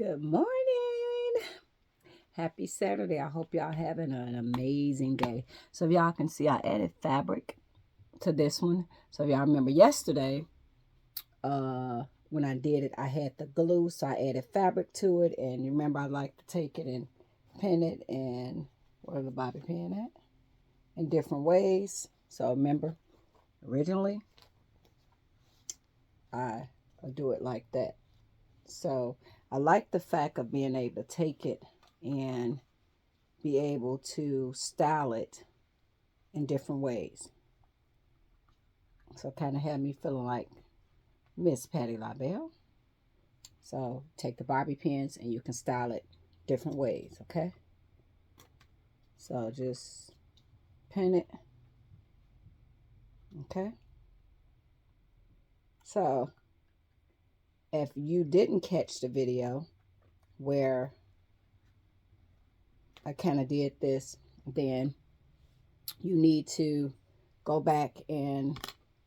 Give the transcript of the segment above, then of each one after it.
Good morning. Happy Saturday. I hope y'all having an amazing day. So if y'all can see, I added fabric to this one. So if y'all remember yesterday, when I did it, I had the glue. So I added fabric to it. And you remember I like to take it and pin it and where the bobby pin at? In different ways. So remember, originally, I do it like that. So I like the fact of being able to take it and be able to style it in different ways. So kind of had me feeling like Miss Patti LaBelle. So take the bobby pins and you can style it different ways, okay? So just pin it, okay? So if you didn't catch the video where I kind of did this, then you need to go back and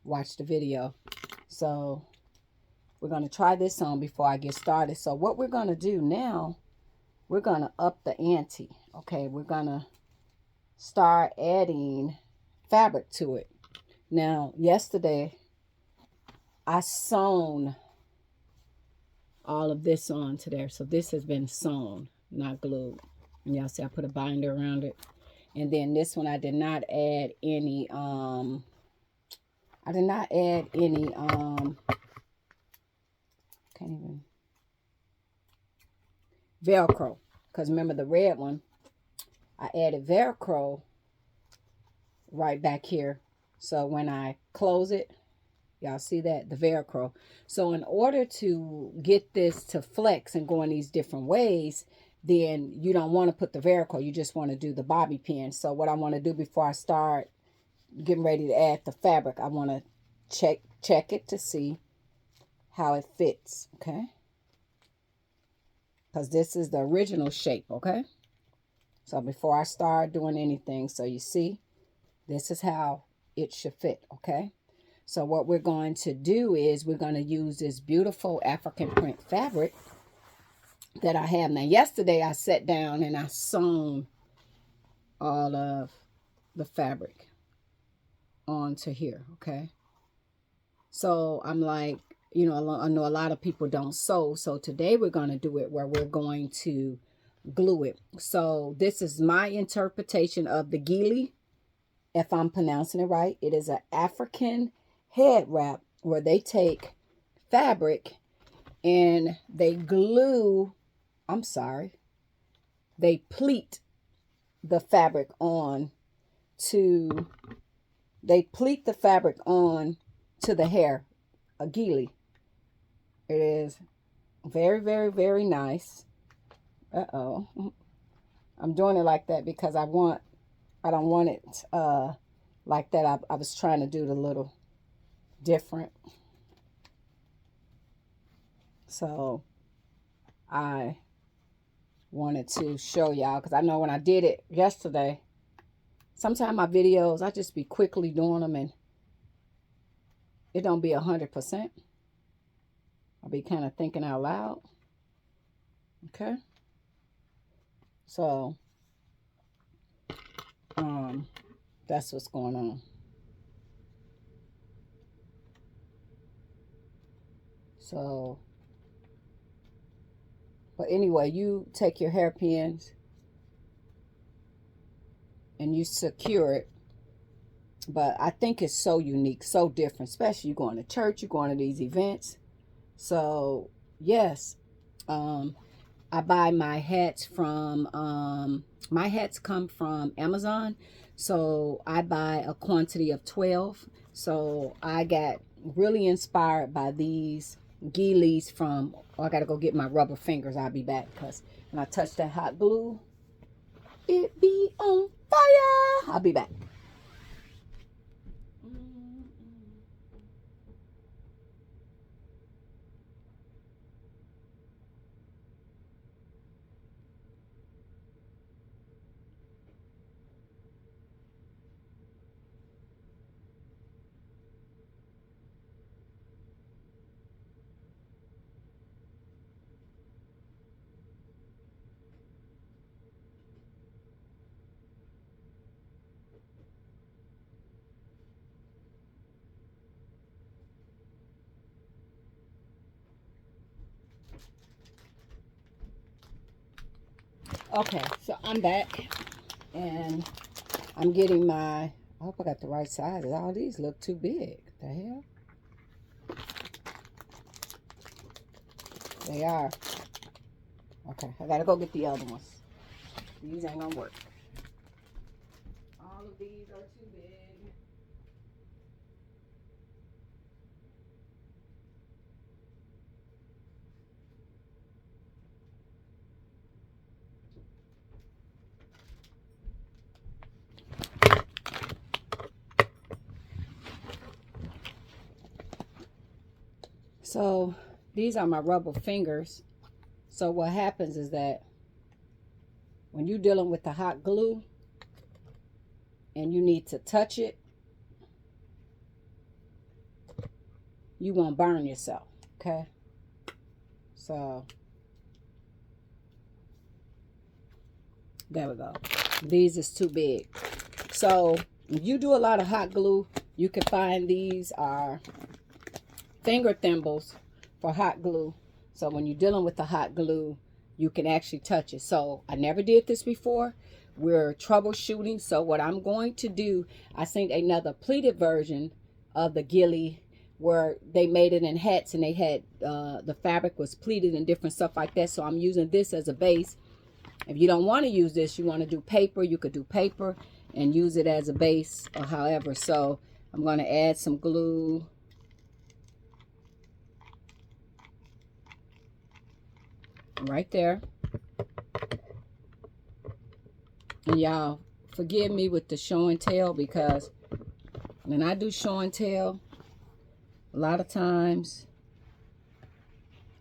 watch the video. So we're going to try this on before I get started. So what we're going to do now, we're going to up the ante. Okay, we're going to start adding fabric to it. Now, yesterday, I sewn all of this onto there. So this has been sewn, not glued. And y'all see I put a binder around it. And then this one, I did not add any, can't even, Velcro. Because remember the red one, I added Velcro right back here. So when I close it, y'all see that? The Velcro. So in order to get this to flex and go in these different ways, then you don't want to put the Velcro. You just want to do the bobby pin. So what I want to do before I start getting ready to add the fabric, I want to check it to see how it fits, okay? Because this is the original shape, okay? So before I start doing anything, so you see, this is how it should fit, okay? So what we're going to do is we're going to use this beautiful African print fabric that I have. Now, yesterday I sat down and I sewn all of the fabric onto here, okay? So I'm like, you know, I know a lot of people don't sew. So today we're going to do it where we're going to glue it. So this is my interpretation of the Gili, if I'm pronouncing it right. It is an African head wrap where they take fabric and they glue, they pleat the fabric on to, the hair, a gili. It is very, very, very nice. I'm doing it like that because I don't want it like that. I was trying to do it a little different. So I wanted to show y'all because I know when I did it yesterday, sometimes my videos, I just be quickly doing them and it don't be 100%. I'll be kind of thinking out loud. Okay. So, that's what's going on. So, but anyway, you take your hairpins and you secure it. But I think it's so unique, so different, especially you going to church, you're going to these events. So, yes, I buy my hats from, my hats come from Amazon. So I buy a quantity of 12. So I got really inspired by these gilis from, oh, I got to go get my rubber fingers. I'll be back because when I touch that hot glue, it be on fire. I'll be back. Okay, so I'm back and I'm getting my, I hope I got the right sizes. All these look too big. The hell? They are. Okay, I gotta go get the other ones. These ain't gonna work. All of these are too big. So these are my rubber fingers. So what happens is that when you're dealing with the hot glue and you need to touch it, you won't burn yourself. Okay. So there we go. These is too big. So if you do a lot of hot glue, you can find these are finger thimbles for hot glue. So when you're dealing with the hot glue, you can actually touch it. So I never did this before. We're troubleshooting. So what I'm going to do, I seen another pleated version of the ghillie where they made it in hats and they had the fabric was pleated and different stuff like that. So I'm using this as a base. If you don't want to use this, you want to do paper, you could do paper and use it as a base or however. So I'm going to add some glue. Right there. And y'all forgive me with the show and tell, because when I do show and tell, a lot of times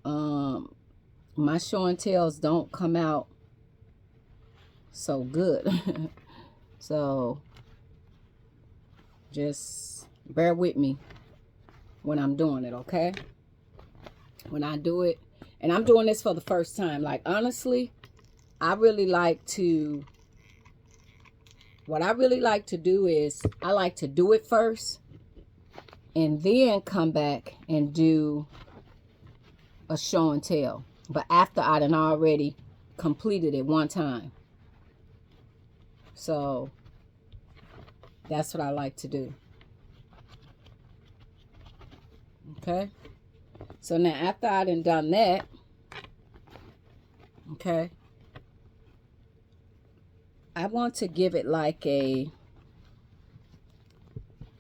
my show and tells don't come out so good. So just bear with me when I'm doing it, okay? When I do it, and I'm doing this for the first time, like honestly, I really like to, what I really like to do is I like to do it first and then come back and do a show and tell. But after I done already completed it one time. So that's what I like to do. Okay. So now after I done that, okay, I want to give it like a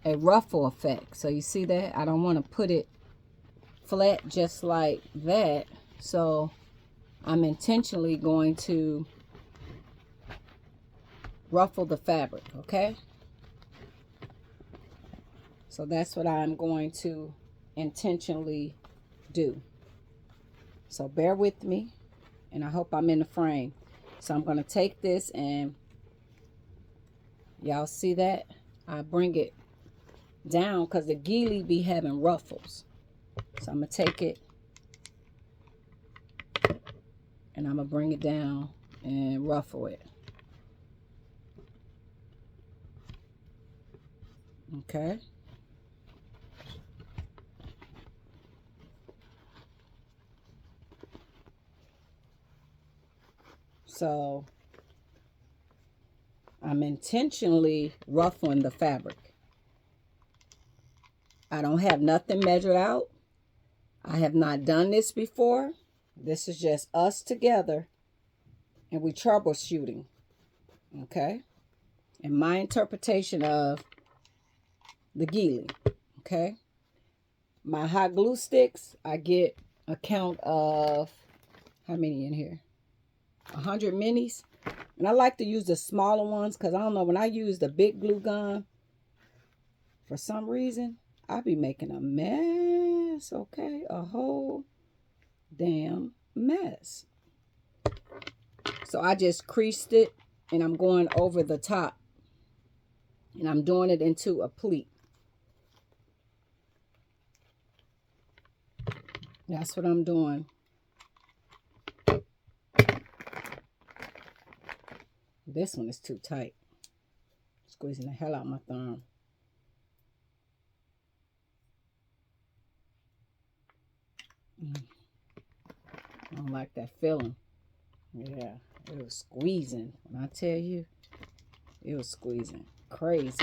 ruffle effect. So you see that? I don't want to put it flat just like that. So I'm intentionally going to ruffle the fabric, okay? So that's what I'm going to intentionally do. So bear with me, and I hope I'm in the frame. So I'm going to take this, and y'all see that? I bring it down because the ghillie be having ruffles. So I'm going to take it and I'm going to bring it down and ruffle it. Okay. So I'm intentionally ruffling the fabric. I don't have nothing measured out. I have not done this before. This is just us together and we troubleshooting. Okay. And my interpretation of the ghillie. Okay. My hot glue sticks, I get a count of, how many in here? 100 minis. And I like to use the smaller ones because I don't know, when I use the big glue gun, for some reason, I be making a mess, okay? A whole damn mess. So I just creased it and I'm going over the top and I'm doing it into a pleat. That's what I'm doing. This one is too tight. Squeezing the hell out my thumb. I don't like that feeling. Yeah, It was squeezing. When I tell you, it was squeezing. Crazy.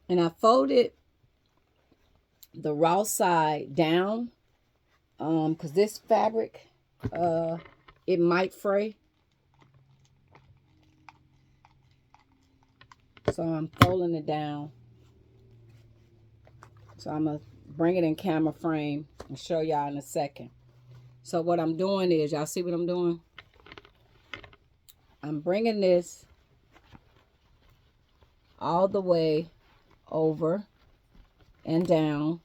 And I folded the raw side down because this fabric, it might fray. So I'm folding it down. So I'm going to bring it in camera frame and show y'all in a second. So what I'm doing is, y'all see what I'm doing? I'm bringing this all the way over and down.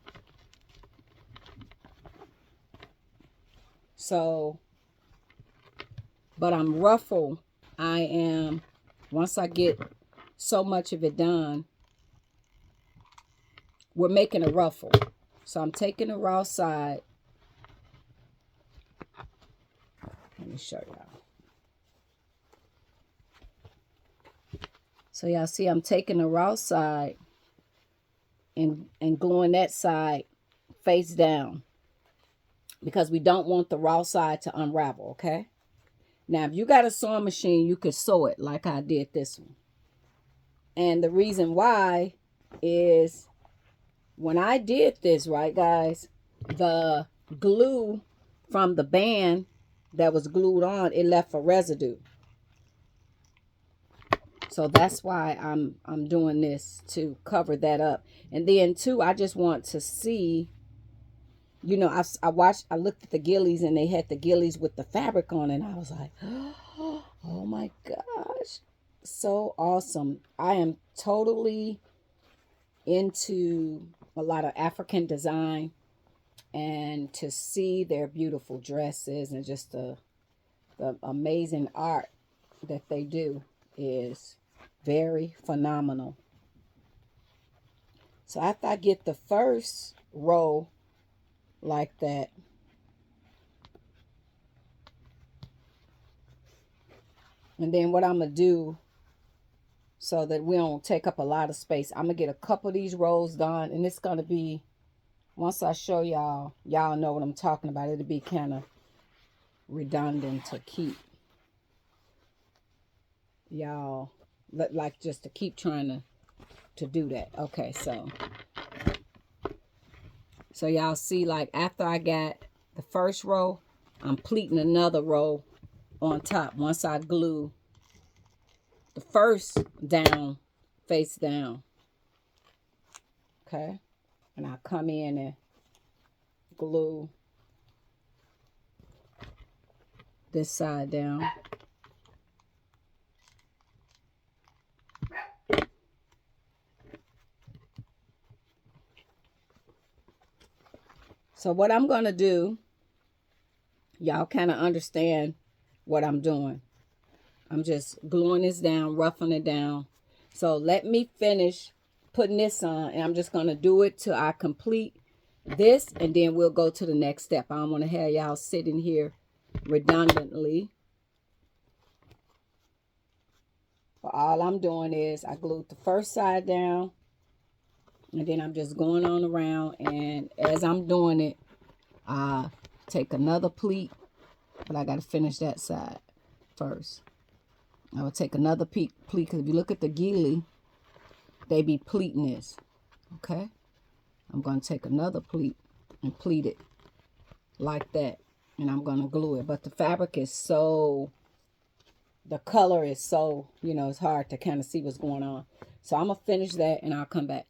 So, but I'm ruffle. I am, once I get so much of it done, we're making a ruffle. So I'm taking the raw side. Let me show y'all. So y'all see I'm taking the raw side and gluing that side face down, because we don't want the raw side to unravel, okay? Now, if you got a sewing machine, you could sew it like I did this one. And the reason why is when I did this, right, guys, the glue from the band that was glued on, it left a residue. So that's why I'm doing this, to cover that up. And then too, I just want to see, you know, I looked at the gillies and they had the gillies with the fabric on it, and I was like, oh my gosh, so awesome. I am totally into a lot of African design, and to see their beautiful dresses and just the amazing art that they do is very phenomenal. So after I get the first row like that, and then what I'm going to do, so that we don't take up a lot of space, I'm going to get a couple of these rows done. And it's going to be, once I show y'all, y'all know what I'm talking about. It'll be kind of redundant to keep y'all, like, just to keep trying to do that. Okay, so y'all see, like, after I got the first row, I'm pleating another row on top once I glue the first down, face down. Okay, and I come in and glue this side down. So what I'm going to do, y'all kind of understand what I'm doing. I'm just gluing this down, roughing it down. So let me finish putting this on, and I'm just going to do it till I complete this, and then we'll go to the next step. I don't want to have y'all sitting here redundantly. But all I'm doing is I glued the first side down, and then I'm just going on around, and as I'm doing it, I take another pleat, but I got to finish that side first. I will take another pleat, because if you look at the gilly, they be pleating this. Okay, I'm going to take another pleat and pleat it like that, and I'm going to glue it. But the fabric is so, the color is so, you know, it's hard to kind of see what's going on. So I'm going to finish that and I'll come back.